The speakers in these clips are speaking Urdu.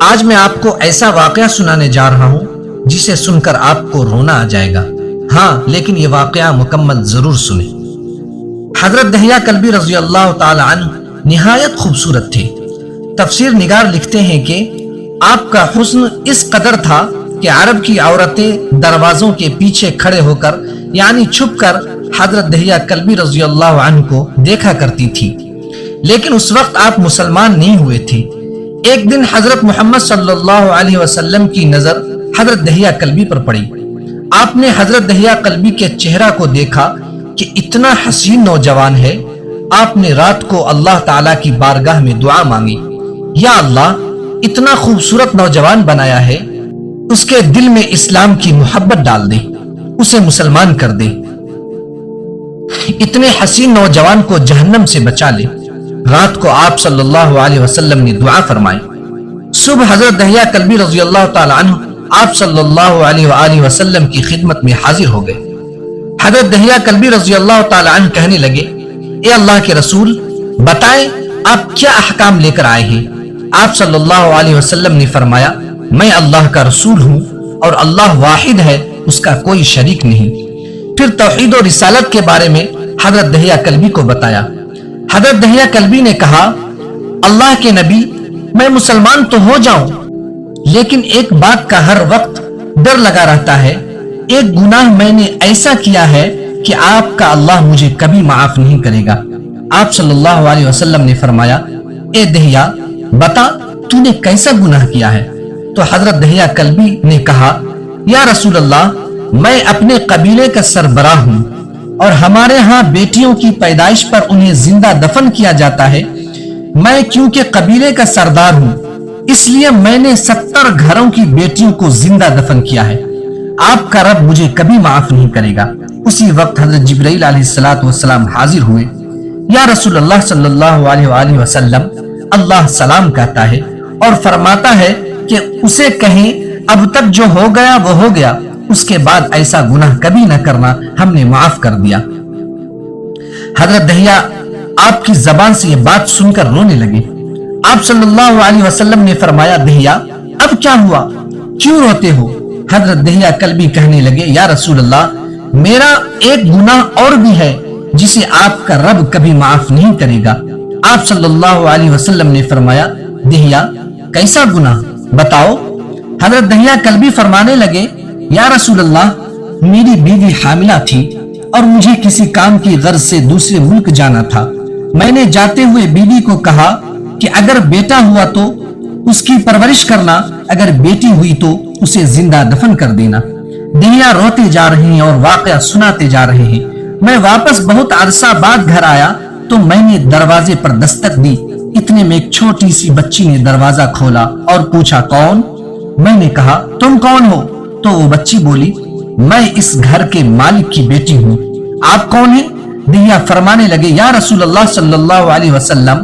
آج میں آپ کو ایسا واقعہ سنانے جا رہا ہوں جسے سن کر آپ کو رونا آ جائے گا. ہاں، لیکن یہ واقعہ مکمل ضرور سنیں. حضرت دہیہ کلبی رضی اللہ تعالی عنہ نہایت خوبصورت تھے. تفسیر نگار لکھتے ہیں کہ آپ کا حسن اس قدر تھا کہ عرب کی عورتیں دروازوں کے پیچھے کھڑے ہو کر یعنی چھپ کر حضرت دہیہ کلبی رضی اللہ عنہ کو دیکھا کرتی تھی. لیکن اس وقت آپ مسلمان نہیں ہوئے تھے. ایک دن حضرت محمد صلی اللہ علیہ وسلم کی نظر حضرت دہیہ کلبی پر پڑی. آپ نے حضرت دہیہ کلبی کے چہرہ کو دیکھا کہ اتنا حسین نوجوان ہے. آپ نے رات کو اللہ تعالیٰ کی بارگاہ میں دعا مانگی، یا اللہ، اتنا خوبصورت نوجوان بنایا ہے، اس کے دل میں اسلام کی محبت ڈال دے، اسے مسلمان کر دے، اتنے حسین نوجوان کو جہنم سے بچا لے. رات کو آپ صلی اللہ علیہ وسلم نے دعا فرمائی. صبح حضرت دہیہ کلبی رضی اللہ تعالی عنہ آپ صلی اللہ علیہ وآلہ وسلم کی خدمت میں حاضر ہو گئے. حضرت دہیہ کلبی رضی اللہ تعالی عنہ کہنے لگے، اے اللہ کے رسول، بتائیں آپ کیا احکام لے کر آئے ہیں؟ آپ صلی اللہ علیہ وسلم نے فرمایا، میں اللہ کا رسول ہوں اور اللہ واحد ہے، اس کا کوئی شریک نہیں. پھر توحید و رسالت کے بارے میں حضرت دہیہ کلبی کو بتایا. حضرت دہیہ کلبی نے کہا، اللہ کے نبی، میں مسلمان تو ہو جاؤں، لیکن ایک بات کا ہر وقت ڈر لگا رہتا ہے. ایک گناہ میں نے ایسا کیا ہے کہ آپ کا اللہ مجھے کبھی معاف نہیں کرے گا. آپ صلی اللہ علیہ وسلم نے فرمایا، اے دہیہ، بتا تو نے کیسا گناہ کیا ہے؟ تو حضرت دہیہ کلبی نے کہا، یا رسول اللہ، میں اپنے قبیلے کا سربراہ ہوں اور ہمارے ہاں بیٹیوں کی پیدائش پر انہیں زندہ دفن کیا جاتا ہے. میں کیونکہ قبیلے کا سردار ہوں، اس لیے میں نے 70 گھروں کی بیٹیوں کو زندہ دفن کیا ہے. آپ کا رب مجھے کبھی معاف نہیں کرے گا. اسی وقت حضرت جبرائیل علیہ السلام حاضر ہوئے. یا رسول اللہ صلی اللہ علیہ وآلہ وسلم، اللہ سلام کہتا ہے اور فرماتا ہے کہ اسے کہیں، اب تک جو ہو گیا وہ ہو گیا، اس کے بعد ایسا گناہ کبھی نہ کرنا، ہم نے معاف کر دیا. حضرت دہیہ آپ کی زبان سے یہ بات سن کر رونے لگے. آپ صلی اللہ علیہ وسلم نے فرمایا، دہیہ، اب کیا ہوا، کیوں روتے ہو؟ حضرت دہیہ کلبی کہنے لگے، یا رسول اللہ، میرا ایک گناہ اور بھی ہے جسے آپ کا رب کبھی معاف نہیں کرے گا. آپ صلی اللہ علیہ وسلم نے فرمایا، دہیہ، کیسا گناہ، بتاؤ. حضرت دہیہ کلبی فرمانے لگے، یا رسول اللہ، میری بیوی حاملہ تھی اور مجھے کسی کام کی غرض سے دوسرے ملک جانا تھا. میں نے جاتے ہوئے بیوی کو کہا کہ اگر بیٹا ہوا تو اس کی پرورش کرنا، اگر بیٹی ہوئی تو اسے زندہ دفن کر دینا. دہیہ روتے جا رہے ہیں اور واقعہ سناتے جا رہے ہیں. میں واپس بہت عرصہ بعد گھر آیا تو میں نے دروازے پر دستک دی. اتنے میں ایک چھوٹی سی بچی نے دروازہ کھولا اور پوچھا، کون؟ میں نے کہا، تم کون ہو؟ تو وہ بچی بولی، میں اس گھر کے مالک کی بیٹی ہوں. آپ کون ہیں؟ دہیہ فرمانے لگے، یا رسول اللہ صلی اللہ علیہ وسلم،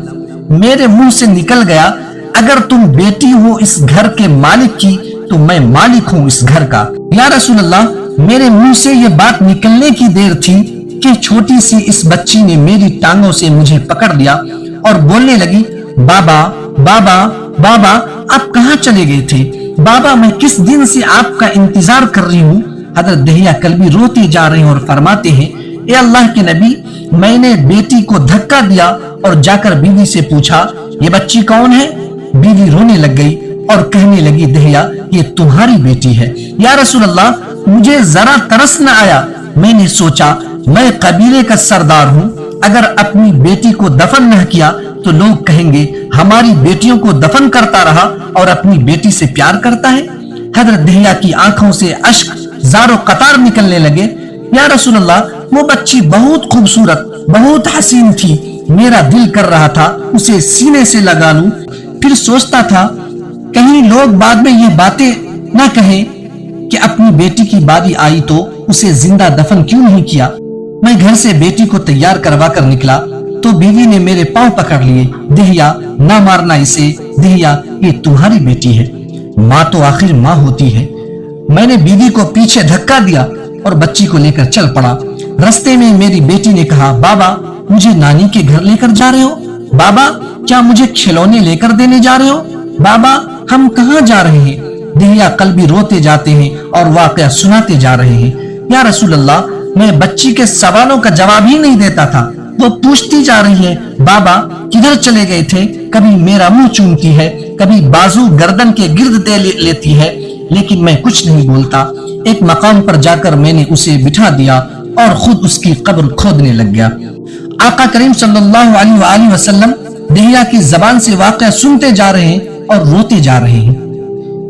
میرے منہ سے نکل گیا، اگر تم بیٹی ہو اس گھر کے مالک کی تو میں مالک ہوں اس گھر کا. یا رسول اللہ، میرے منہ سے یہ بات نکلنے کی دیر تھی کہ چھوٹی سی اس بچی نے میری ٹانگوں سے مجھے پکڑ لیا اور بولنے لگی، بابا بابا بابا، آپ کہاں چلے گئے تھے؟ بابا، میں کس دن سے آپ کا انتظار کر رہی ہوں. حضرت دہیہ کلبی روتے جا رہے ہیں اور فرماتے ہیں، اے اللہ کے نبی، میں نے بیٹی کو دھکا دیا اور جا کر بیوی سے پوچھا، یہ بچی کون ہے؟ بیوی رونے لگ گئی اور کہنے لگی، دہیہ، یہ تمہاری بیٹی ہے. یا رسول اللہ، مجھے ذرا ترس نہ آیا. میں نے سوچا، میں قبیلے کا سردار ہوں، اگر اپنی بیٹی کو دفن نہ کیا تو لوگ کہیں گے ہماری بیٹیوں کو دفن کرتا رہا اور اپنی بیٹی سے پیار کرتا ہے. حضرت دہیہ کی آنکھوں سے اشک زار و قطار نکلنے لگے. یا رسول اللہ، وہ بچی بہت خوبصورت، بہت حسین تھی. میرا دل کر رہا تھا اسے سینے سے لگا لوں. پھر سوچتا تھا کہیں لوگ بعد میں یہ باتیں نہ کہیں کہ اپنی بیٹی کی باری آئی تو اسے زندہ دفن کیوں نہیں کیا. میں گھر سے بیٹی کو تیار کروا کر نکلا تو بیوی نے میرے پاؤں پکڑ لیے. دہیہ، نہ مارنا اسے. دہیہ، یہ تمہاری بیٹی ہے. ماں تو آخر ماں ہوتی ہے. میں نے بیوی کو پیچھے دھکا دیا اور بچی کو لے کر چل پڑا. رستے میں میری بیٹی نے کہا، بابا، مجھے نانی کے گھر لے کر جا رہے ہو؟ بابا، کیا مجھے کھلونے لے کر دینے جا رہے ہو؟ بابا، ہم کہاں جا رہے ہیں؟ دہیا قلبی روتے جاتے ہیں اور واقعہ سناتے جا رہے ہیں۔ یا رسول اللہ، میں بچی کے سوالوں کا جواب ہی نہیں دیتا تھا، وہ پوچھتی جا رہی ہے بابا کدھر چلے گئے تھے، کبھی میرا منہ چومتی ہے، کبھی بازو گردن کے گرد دے لیتی ہے، لیکن میں کچھ نہیں بولتا۔ ایک مقام پر جا کر میں نے اسے بٹھا دیا اور خود اس کی قبر کھودنے لگ گیا۔ آقا کریم صلی اللہ علیہ وآلہ وسلم دہیا کی زبان سے واقعہ سنتے جا رہے ہیں اور روتے جا رہے ہیں۔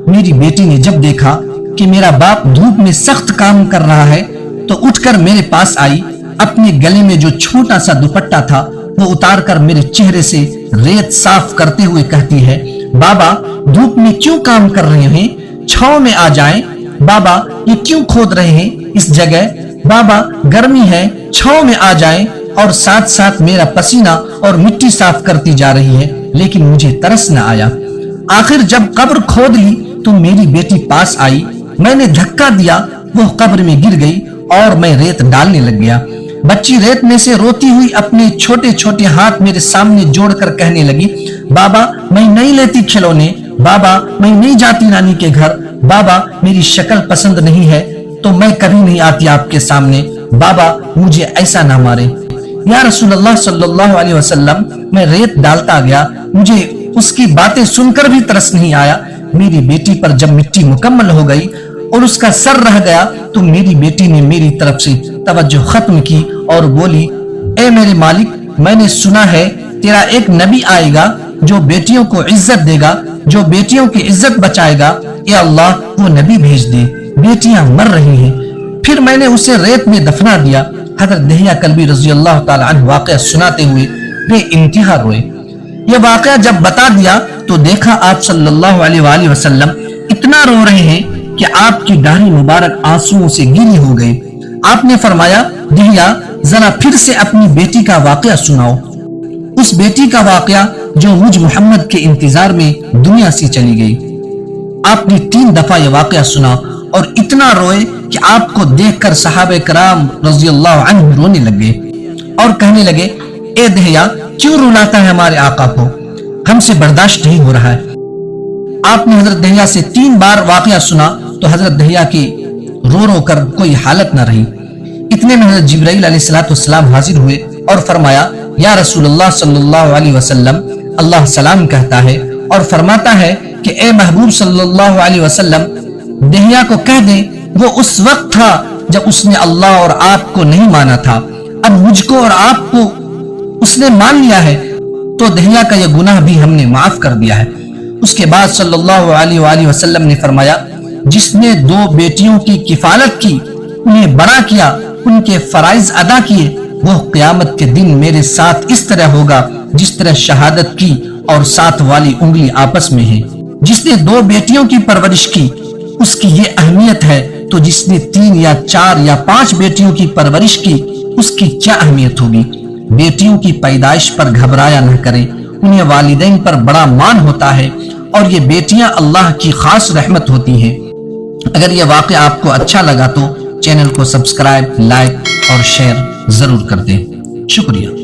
میری بیٹی نے جب دیکھا کہ میرا باپ دھوپ میں سخت کام کر رہا ہے تو اٹھ کر میرے پاس آئی، اپنے گلے میں جو چھوٹا سا دوپٹہ تھا وہ اتار کر میرے چہرے سے ریت صاف کرتے ہوئے کہتی ہے، بابا دھوپ میں کیوں کام کر رہے ہیں، چھاؤں میں آ جائیں۔ بابا یہ کیوں کھود رہے ہیں اس جگہ، بابا گرمی ہے چھاؤں میں آ جائیں، اور ساتھ ساتھ میرا پسینہ اور مٹی صاف کرتی جا رہی ہے، لیکن مجھے ترس نہ آیا۔ آخر جب قبر کھود لی تو میری بیٹی پاس آئی، میں نے دھکا دیا، وہ قبر میں گر گئی اور میں ریت ڈالنے لگ گیا۔ بچی ریت میں سے روتی ہوئی اپنے چھوٹے چھوٹے ہاتھ میرے سامنے جوڑ کر کہنے لگی، بابا میں نہیں لیتی کھلونے، بابا میں نہیں جاتی نانی کے گھر، بابا میری شکل پسند نہیں ہے تو میں کبھی نہیں آتی آپ کے سامنے، بابا مجھے ایسا نہ مارے۔ یا رسول اللہ صلی اللہ علیہ وسلم، میں ریت ڈالتا گیا، مجھے اس کی باتیں سن کر بھی ترس نہیں آیا۔ میری بیٹی پر جب مٹی مکمل ہو گئی اور اس کا سر رہ گیا تو میری بیٹی نے میری طرف سے توجہ ختم کی اور بولی، اے میرے مالک، میں نے سنا ہے تیرا ایک نبی آئے گا جو بیٹیوں کو عزت دے گا، جو بیٹیوں کی عزت بچائے گا، اے اللہ وہ نبی بھیج دے، بیٹیاں مر رہی ہیں۔ پھر میں نے اسے ریت میں دفنا دیا۔ حضرت دہیا کلبی رضی اللہ تعالی عنہ واقعہ سناتے ہوئے بے انتہا روئے۔ یہ واقعہ جب بتا دیا تو دیکھا آپ صلی اللہ علیہ وآلہ وسلم اتنا رو رہے ہیں کہ آپ کی داڑھی مبارک آنسوؤں سے گیلی ہو گئی۔ آپ نے فرمایا، دہیا ذرا پھر سے اپنی بیٹی کا واقعہ سناؤ، اس بیٹی کا واقعہ جو مجھ محمد کے انتظار میں دنیا سے چلی گئی۔ آپ نے 3 دفعہ یہ واقعہ سنا اور اتنا روئے کہ آپ کو دیکھ کر صحابہ کرام رضی اللہ عنہ رونے لگے اور کہنے لگے، اے دہیا کیوں رلاتا ہے ہمارے آقا کو، ہم سے برداشت نہیں ہو رہا ہے۔ آپ نے حضرت دہیا سے 3 بار واقعہ سنا تو حضرت دہیا کی رو رو کر کوئی حالت نہ رہی۔ اتنے میں حضرت جبرائیل علیہ السلام حاضر ہوئے اور فرمایا، یا رسول اللہ صلی اللہ علیہ وسلم، اللہ سلام کہتا ہے اور فرماتا ہے کہ اے محبوب صلی اللہ علیہ وسلم، دہیا کو کہہ دیں وہ اس وقت تھا جب اس نے اللہ اور آپ کو نہیں مانا تھا، اب مجھ کو اور آپ کو اس نے مان لیا ہے تو دہیا کا یہ گناہ بھی ہم نے معاف کر دیا ہے۔ اس کے بعد صلی اللہ علیہ وآلہ وسلم نے فرمایا، جس نے 2 بیٹیوں کی کفالت کی، انہیں بڑا کیا، ان کے فرائض ادا کیے، وہ قیامت کے دن میرے ساتھ اس طرح ہوگا جس طرح شہادت کی اور 7 والی انگلی آپس میں ہے۔ جس نے 2 بیٹیوں کی پرورش کی اس کی یہ اہمیت ہے، تو جس نے 3 یا 4 یا 5 بیٹیوں کی پرورش کی اس کی کیا اہمیت ہوگی۔ بیٹیوں کی پیدائش پر گھبرایا نہ کریں، انہیں والدین پر بڑا مان ہوتا ہے اور یہ بیٹیاں اللہ کی خاص رحمت ہوتی ہیں۔ اگر یہ واقعہ آپ کو اچھا لگا تو چینل کو سبسکرائب، لائک اور شیئر ضرور کر دیں۔ شکریہ۔